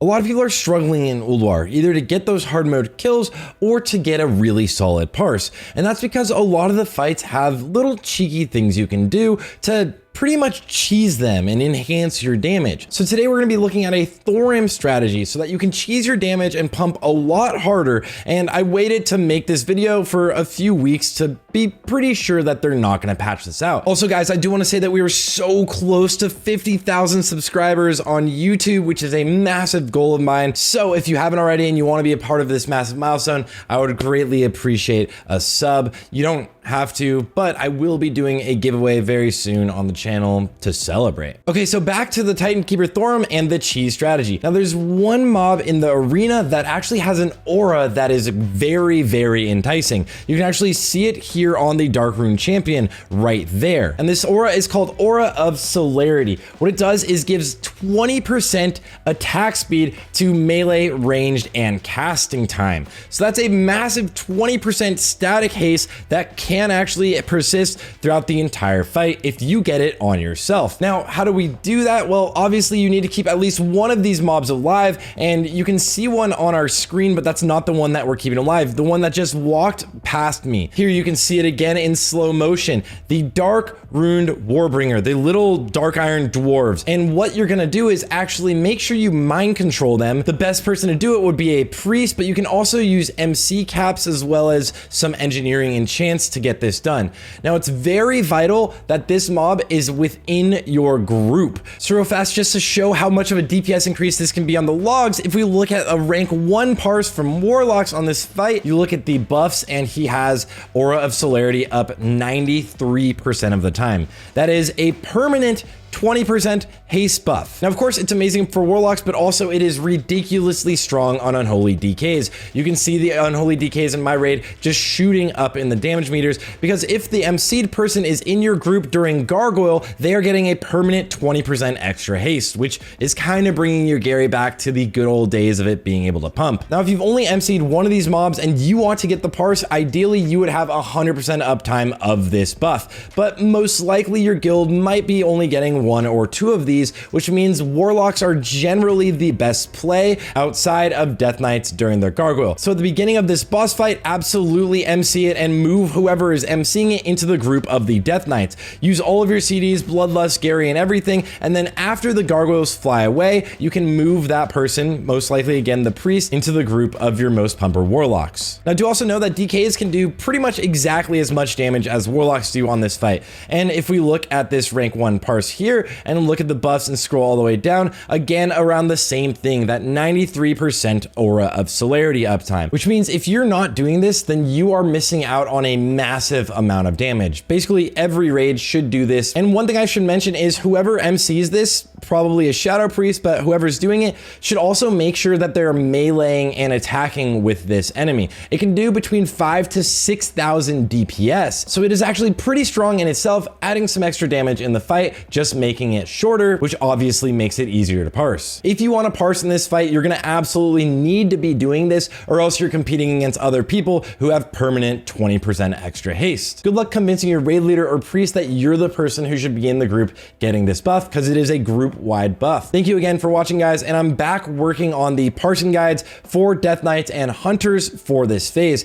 A lot of people are struggling in Ulduar, either to get those hard mode kills or to get a really solid parse. And that's because a lot of the fights have little cheeky things you can do to pretty much cheese them and enhance your damage. So today we're going to be looking at a Thorim strategy so that you can cheese your damage and pump a lot harder. And I waited to make this video for a few weeks to be pretty sure that they're not going to patch this out. Also guys, I do want to say that we are so close to 50,000 subscribers on YouTube, which is a massive goal of mine. So if you haven't already and you want to be a part of this massive milestone, I would greatly appreciate a sub. You don't have to, but I will be doing a giveaway very soon on the channel to celebrate. Okay, so back to the Titan Keeper Thorim and the cheese strategy. Now there's one mob in the arena that actually has an aura that is very, very enticing. You can actually see it here on the Dark Rune Champion right there. And this aura is called Aura of Celerity. What it does is gives 20% attack speed to melee, ranged, and casting time. So that's a massive 20% static haste that can actually persist throughout the entire fight if you get it on yourself. Now, how do we do that? Well, obviously you need to keep at least one of these mobs alive, and you can see one on our screen, but that's not the one that we're keeping alive, the one that just walked past me. Here you can see it again in slow motion, the Dark Runed Warbringer, the little dark iron dwarves. And what you're gonna do is actually make sure you mind control them. The best person to do it would be a priest, but you can also use MC caps as well as some engineering enchants to get this done. Now it's very vital that this mob is within your group. So real fast, just to show how much of a DPS increase this can be on the logs, if we look at a rank 1 parse from Warlocks on this fight, you look at the buffs and he has Aura of Celerity up 93% of the time. That is a permanent 20% haste buff. Now, of course, it's amazing for Warlocks, but also it is ridiculously strong on Unholy DKs. You can see the Unholy DKs in my raid just shooting up in the damage meters, because if the MC'd person is in your group during Gargoyle, they are getting a permanent 20% extra haste, which is kind of bringing your Gary back to the good old days of it being able to pump. Now, if you've only MC'd one of these mobs and you want to get the parse, ideally you would have 100% uptime of this buff, but most likely your guild might be only getting 1 or 2 of these, which means Warlocks are generally the best play outside of Death Knights during their Gargoyle. So at the beginning of this boss fight, absolutely MC it and move whoever is MCing it into the group of the Death Knights. Use all of your CDs, Bloodlust, Gary, and everything, and then after the Gargoyles fly away, you can move that person, most likely again the priest, into the group of your most pumper Warlocks. Now do also know that DKs can do pretty much exactly as much damage as Warlocks do on this fight, and if we look at this rank 1 parse here and look at the buffs and scroll all the way down, again around the same thing, that 93% Aura of Celerity uptime, which means if you're not doing this, then you are missing out on a massive amount of damage. Basically every raid should do this, and one thing I should mention is whoever MCs this, probably a Shadow Priest, but whoever's doing it should also make sure that they're meleeing and attacking with this enemy. It can do between 5 to 6,000 DPS, so it is actually pretty strong in itself, adding some extra damage in the fight, just making it shorter, which obviously makes it easier to parse. If you want to parse in this fight, you're going to absolutely need to be doing this, or else you're competing against other people who have permanent 20% extra haste. Good luck convincing your raid leader or priest that you're the person who should be in the group getting this buff, because it is a group-wide buff. Thank you again for watching, guys, and I'm back working on the parsing guides for Death Knights and Hunters for this phase.